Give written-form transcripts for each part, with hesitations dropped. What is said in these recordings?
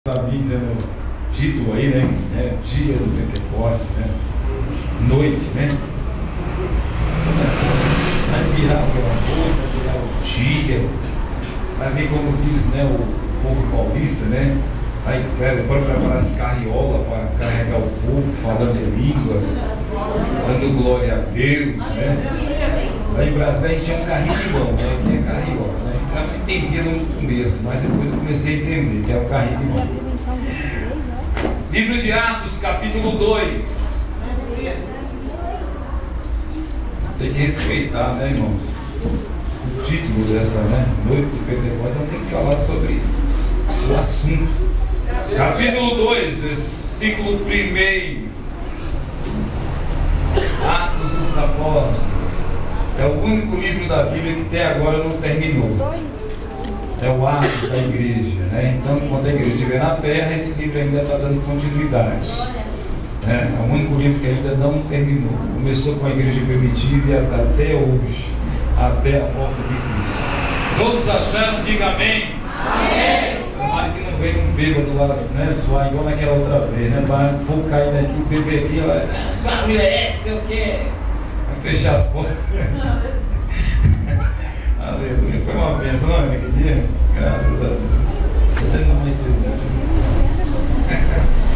Para mim, dizendo o título aí, né? Dia do Pentecoste, né? Noite, né? Vai virar aquela noite, vai virar o dia. Vai ver como diz, né, o povo paulista, né? Aí para preparar as carriolas para carregar o povo, falando em língua, dando glória a Deus, né? Aí em Brasília a gente chama carrinho de mão, né? Que é carriola, né? Então eu não entendia no começo, mas depois eu comecei a entender que é o carrinho de mão. Livro de Atos, capítulo 2. Tem que respeitar, né, irmãos? O título dessa, né, noite do Pentecoste, então tem que falar sobre o assunto. Capítulo 2, versículo 1. Atos dos Apóstolos. É o único livro da Bíblia que até agora não terminou. É o Atos da igreja, né? Então, enquanto a igreja estiver na terra, esse livro ainda está dando continuidade. É o único livro que ainda não terminou. Começou com a igreja primitiva e até hoje, até a volta de Cristo. Todos acharam? Diga amém. Amém. Tomara que não venha um bêbado lá, né? Zoar igual naquela outra vez, né? Vou cair daqui, beber aqui, olha, barulho é esse, eu quero. Vai fechar as portas. Aleluia. Foi uma bênção, não é, naquele dia? Graças a Deus. Vou terminar mais cedo.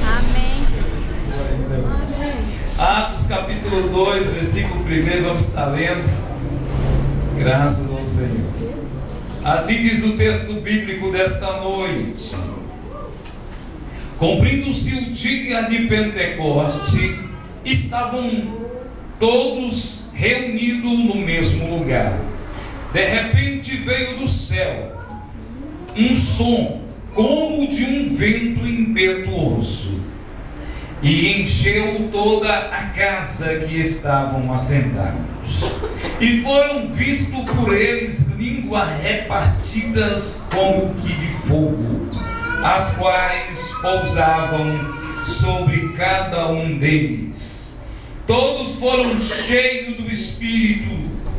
Amém. Atos capítulo 2, versículo 1, vamos estar lendo. Graças ao Senhor. Assim diz o texto bíblico desta noite. Cumprindo-se o dia de Pentecoste, estavam todos reunidos no mesmo lugar. De repente veio do céu um som como de um vento impetuoso e encheu toda a casa que estavam assentados. E foram vistos por eles línguas repartidas como que de fogo, as quais pousavam sobre cada um deles. Todos foram cheios do Espírito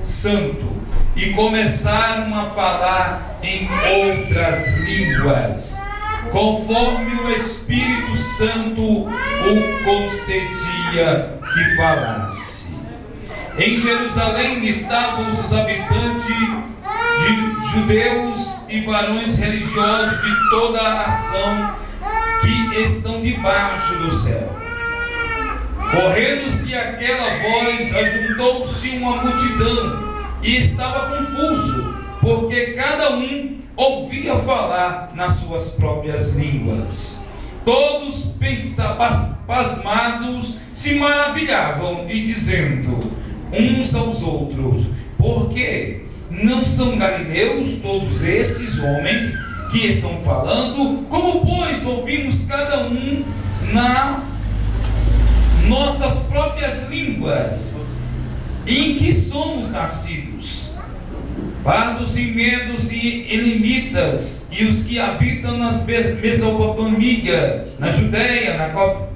Santo e começaram a falar em outras línguas, conforme o Espírito Santo o concedia que falasse. Em Jerusalém estavam os habitantes de judeus e varões religiosos de toda a nação que estão debaixo do céu. Correndo-se aquela voz, ajuntou-se uma multidão e estava confuso, porque cada um ouvia falar nas suas próprias línguas. Todos pasmados se maravilhavam e dizendo uns aos outros: por que não são galileus todos estes homens que estão falando? Como pois ouvimos cada um na nossas próprias línguas em que somos nascidos? Pardos e medos e elimitas, e os que habitam nas Mesopotâmia, na Judéia, na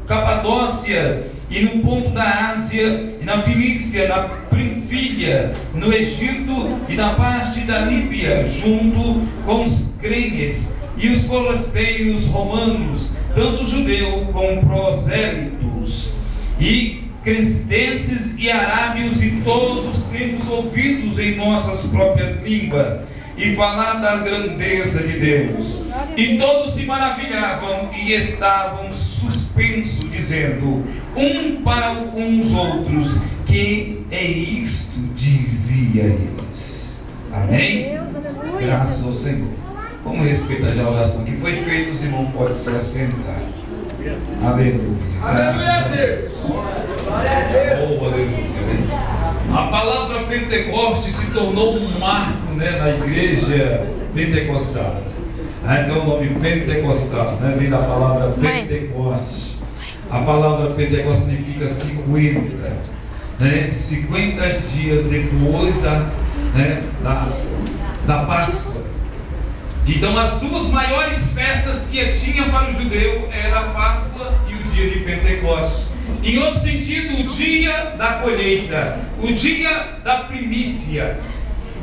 Capadócia, e no ponto da Ásia, e na Filícia, na Pamfília, no Egito e na parte da Líbia, junto com os crentes e os forasteiros romanos, tanto judeu como prosélitos, e cretenses e arábios, e todos temos ouvidos em nossas próprias línguas e falar da grandeza de Deus. E todos se maravilhavam e estavam suspensos, dizendo um para uns outros: que é isto? Dizia eles. Amém? Graças ao Senhor. Vamos respeitar já a oração que foi feita. Os irmãos podem se assentar. Aleluia. Graças a Deus. Oh, aleluia. A palavra Pentecoste se tornou um marco, né, na igreja pentecostal. Então o nome pentecostal, né, vem da palavra Pentecoste. A palavra Pentecoste significa 50, né, 50 dias depois da Páscoa. Então as duas maiores festas que tinha para o judeu era a Páscoa e o dia de Pentecoste. Em outro sentido, o dia da colheita, o dia da primícia.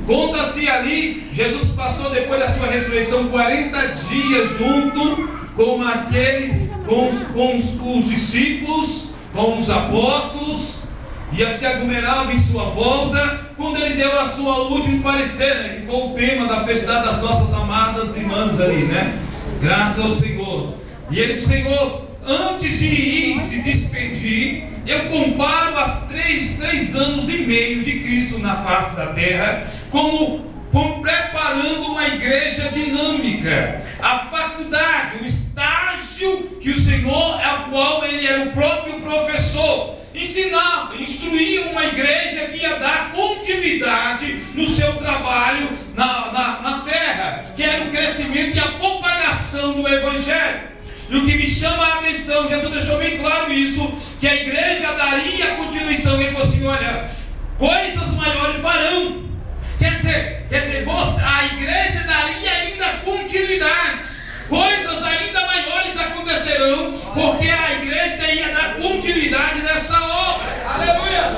Conta-se ali, Jesus passou depois da sua ressurreição 40 dias junto com aqueles, com os discípulos, com os apóstolos, e se aglomeravam em sua volta, quando ele deu a sua último parecer, né, que foi o tema da festividade das nossas amadas irmãs ali, né? Graças ao Senhor. E ele disse: Senhor, antes de ir se despedir, eu comparo os 3 anos e meio de Cristo na face da terra como preparando uma igreja dinâmica, a faculdade, o estágio que o Senhor, a qual ele era o próprio professor, ensinava, instruía uma igreja que ia dar continuidade no seu trabalho na terra, que era o crescimento e a propagação do Evangelho. E o que me chama a atenção, Jesus deixou bem claro isso, que a igreja daria continuação. Ele falou assim: olha, coisas maiores farão. Quer dizer, a igreja daria ainda continuidade, coisas ainda maiores acontecerão, porque a igreja ia dar continuidade nessa obra. Aleluia!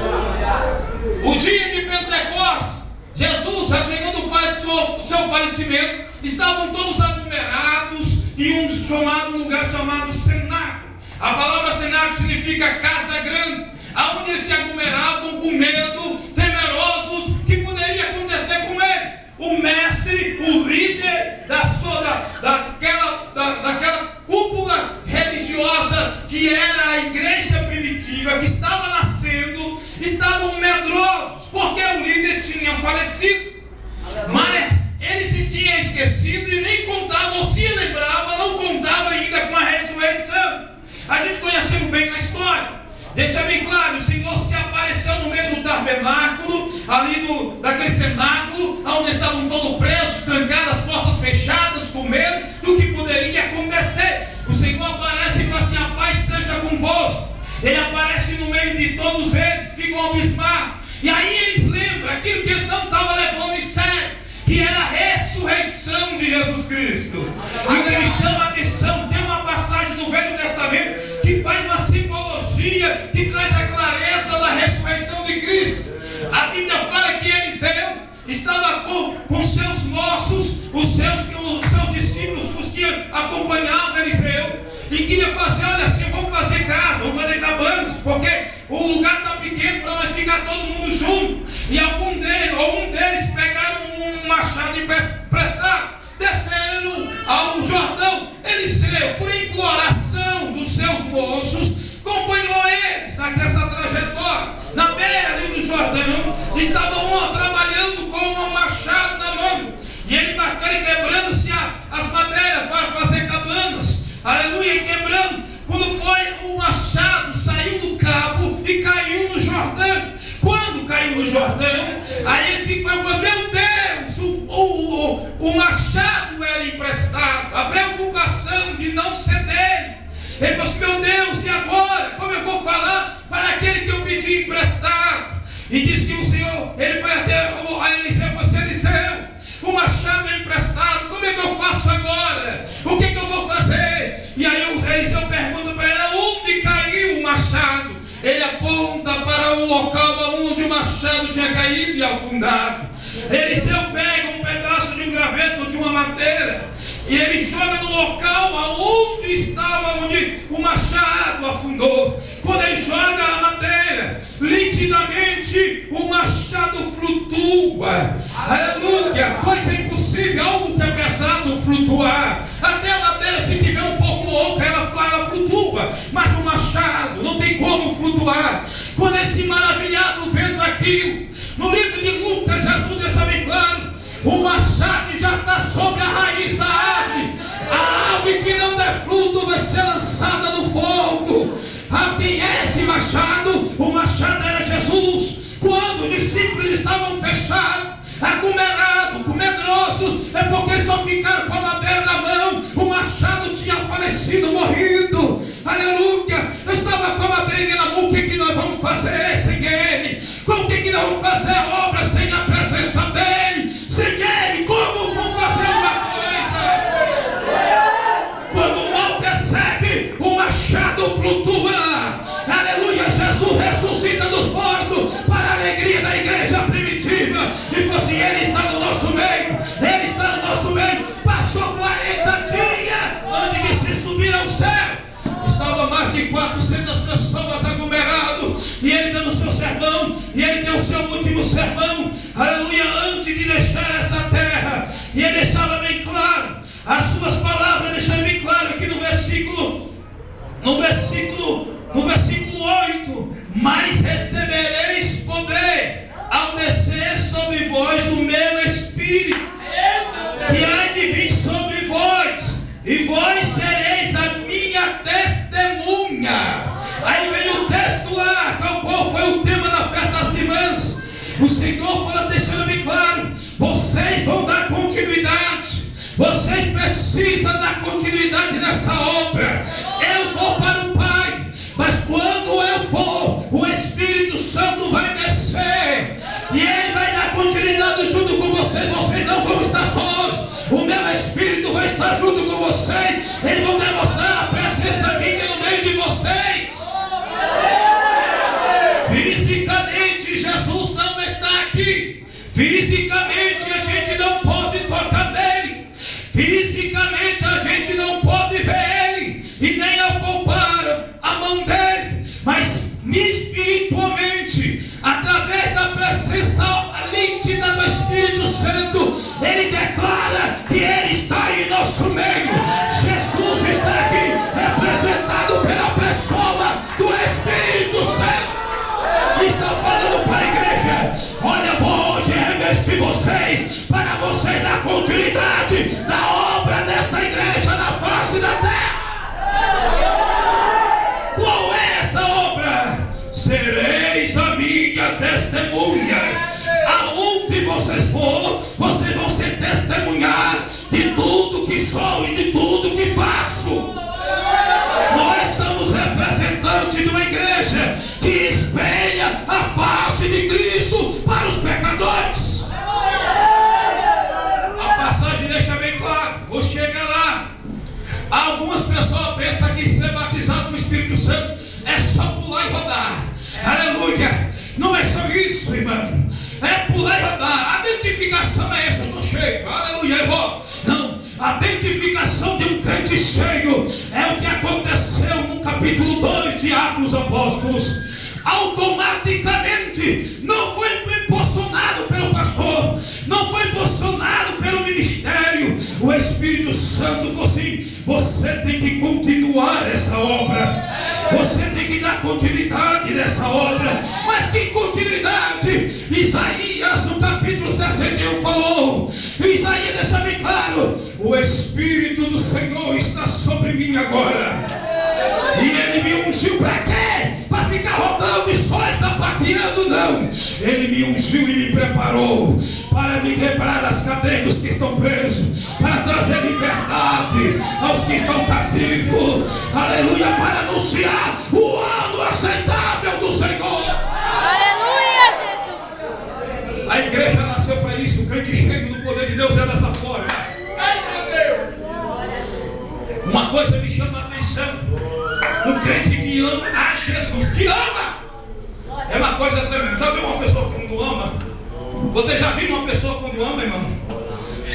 O dia de Pentecostes, Jesus, chegando o seu falecimento, estavam todos aglomerados em um lugar chamado cenáculo. A palavra cenáculo significa casa grande, aonde eles se aglomeravam com medo, temerosos, que poderia acontecer com eles. O mestre, o líder daquela cúpula religiosa que era a igreja primitiva, que estava nascendo, estavam medrosos, porque o líder tinha falecido. Mas eles se tinham esquecido e nem contavam, ou se lembrava, não contava ainda com a ressurreição. A gente conhecendo bem a história. Deixa bem claro, o Senhor se apareceu no meio do tabernáculo, ali daquele cenáculo, onde estavam todos presos, trancados, as portas fechadas, com medo do que poderia acontecer. O Senhor aparece e fala assim: a paz seja convosco. Ele aparece no meio de todos eles, ficam abismados. E aí eles lembram aquilo que eles não estavam levando em sério, que era a ressurreição de Jesus Cristo. E o que me chama a atenção, tem uma passagem do Velho Testamento que faz uma simbologia, que traz a clareza da ressurreição de Cristo. A Bíblia fala que Eliseu estava com seus moços, os seus discípulos, os que acompanhavam Eliseu, e queria fazer: olha assim, vamos fazer casa, vamos fazer cabanas, porque o lugar está pequeno para nós ficar todo mundo junto. E um deles pegaram um machado emprestado, desceram ao Jordão. Eliseu, por imploração dos seus moços, acompanhou eles nessa trajetória. Na beira do Jordão, estavam trabalhando com um machado na mão, e ele marcando e quebrando-se as madeiras para fazer cabanas. Aleluia, quebrando. Quando foi, o machado saiu do cabo e caiu no Jordão. Quando caiu no Jordão, aí ele ficou: meu Deus, o machado era emprestado, a preocupação de não ser dele. Ele falou assim: meu Deus, e agora? Como eu vou falar para aquele que eu pedi emprestado? E disse que o Senhor, ele foi até a Eliseu, você: Eliseu, o machado é emprestado, como é que eu faço agora? O que eu vou fazer? E aí o Eliseu pergunta para ele: onde caiu o machado? Ele aponta para o local onde o machado tinha caído e afundado. Eliseu pega um pedaço de um graveto, de uma madeira, e ele joga no local aonde estava, onde o machado afundou. Quando ele joga a madeira, nitidamente o machado flutua. Aleluia! Coisa impossível, algo que é pesado flutuar. Até a madeira, se tiver um pouco louca, ela flutua, mas o machado não tem como flutuar. Quando esse maravilhado vendo aquilo, no livro de Lucas, Jesus deixa bem claro: o machado já está sobre a raiz da árvore. A árvore que não der fruto vai ser lançada no fogo. Quem é esse machado? O machado era Jesus. Quando os discípulos estavam fechados, aglomerados, medrosos, é porque eles não ficaram com a madeira na mão. O machado tinha falecido, morrido. Aleluia! Eu estava com a madeira na mão. O que nós vamos fazer sem ele? O que nós vamos fazer a obra sem a presença dele? Sem ele, como vamos fazer uma coisa? Quando o mal percebe, o machado flutua. Aleluia! Jesus ressuscita dos mortos para a alegria da igreja primitiva. E assim, ele está no nosso meio. Ele está no nosso meio. Passou 40 dias antes de se ao céu. Estava mais de 400 pessoas aglomeradas, e ele dando o seu sermão, e ele deu o seu último sermão, aleluia, antes de deixar essa terra. E ele deixava bem claro, as suas palavras deixaram bem claro aqui no versículo 8: mas recebereis poder ao descer sobre vós o meu Espírito, que há de vir sobre vós, e vós sereis a minha testemunha. Aí vem o texto lá, qual foi o tema da festa das irmãs. O Senhor fala, deixando bem claro, vocês vão dar continuidade. Vocês precisam dar continuidade nessa obra. Eu vou para o Pai, mas quando eu for, o Espírito Santo vai descer, e Ele vai dar continuidade junto com vocês. Vocês não vão estar sós. O meu Espírito vai estar junto com vocês. Eles vão demonstrar a presença minha no meio de vocês. Fisicamente Jesus não está aqui. Fisicamente a gente não pode tocar nele. Fisicamente a gente não pode ver ele e nem apalpar a mão dele. Mas espiritualmente, através da presença nítida do Espírito Santo, ele declara que ele está em nosso meio. Jesus está aqui representado pela pessoa do Espírito Santo. Está falando para a igreja: olha, eu vou hoje revestir vocês para vocês dar continuidade da obra desta igreja na face da terra. Qual é essa obra? Sereis a minha testemunha. Aonde vocês for, vocês vão ser testemunhar de tudo que sou e de tudo que faço. Nós somos representantes de uma igreja que espelha a face de Cristo para os pecadores. A passagem deixa bem claro, vou chegar lá. Algumas pessoas pensam que ser batizado com o Espírito Santo é só pular e rodar. Aleluia! Não é só isso, irmão. É pular e rodar. A identificação é essa: eu estou cheio. Aleluia, eu vou. Não. A identificação de um crente cheio é o que aconteceu no capítulo 2 de Atos dos Apóstolos. Automaticamente, não foi impulsionado pelo pastor, não foi impulsionado pelo ministério. O Espírito Santo falou assim: você tem que continuar essa obra, você tem que dar continuidade nessa obra. Mas que continuidade? Isaías no capítulo 61 falou, Isaías deixa bem claro: o Espírito do Senhor está sobre mim agora, e Ele me ungiu para quê? Para ficar rodando e só sapateando? Não. Ele me ungiu e me preparou para me quebrar as cadeias dos que estão presos, para trazer liberdade aos que estão cativos. Aleluia, para anunciar o ano aceitável do Senhor. Aleluia, Jesus. A igreja nasceu para isso. O crente cheio do poder de Deus é dessa forma. Uma coisa me chama a atenção: um crente que ama a Jesus, que ama, é uma coisa tremenda. Já viu uma pessoa quando ama? Você já viu uma pessoa quando ama, irmão?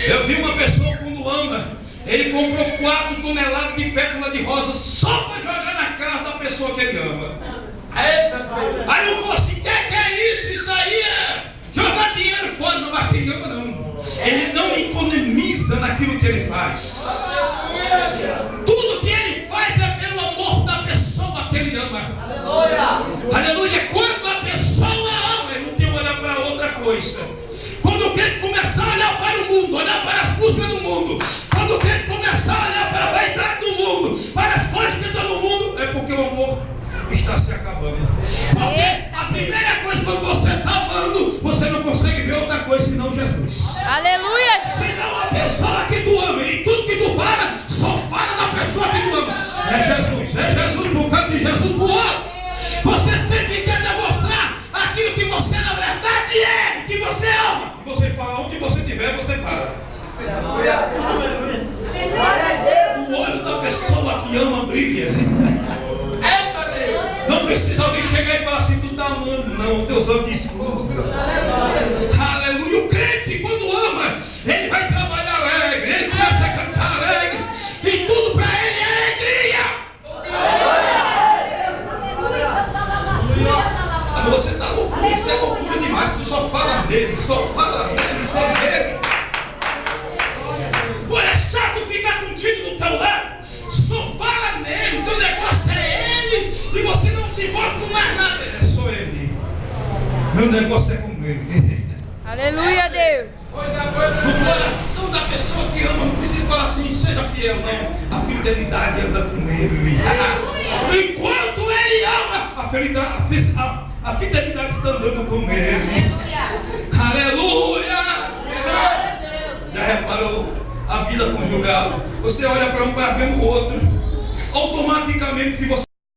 Eu vi uma pessoa quando ama, ele comprou 4 toneladas de pétala de rosa só para jogar na casa da pessoa que ele ama. Aí eu falo assim: que é isso? Isso aí é jogar dinheiro fora. Não, mas quem ama não. Ele não economiza naquilo que ele faz. Tudo que ele faz é pelo amor da pessoa que ele ama. Aleluia. Quando a pessoa ama, ele não tem que olhar para outra coisa. Quando o crente começar a olhar para o mundo, olhar para as buscas do mundo, quando o crente começar a olhar para a vaidade do mundo, para as coisas que estão no mundo, é porque o amor está se acabando. Porque a primeira coisa, quando você está amando, você não consegue ver outra coisa senão Jesus. Aleluia. Senão a pessoa que tu ama, e tudo que tu fala, só fala na pessoa que tu ama. É Jesus por canto e Jesus por outro. Você sempre quer demonstrar aquilo que você na verdade é, que você ama. E você fala, onde você estiver, você fala. O olho da pessoa que ama brilha. Não precisa alguém chegar e falar assim: tu está amando. Não, teus olhos escuros. Aleluia. O crente, quando ama, ele vai trabalhar alegre, ele começa a cantar alegre, e tudo para ele é alegria. Meu negócio é com ele. Aleluia, Deus. No coração da pessoa que ama, não precisa falar assim, seja fiel, não. A fidelidade anda com ele. Enquanto ele ama, a fidelidade está andando com ele. Aleluia! Já reparou? A vida conjugal. Você olha para um para ver o outro. Automaticamente, se você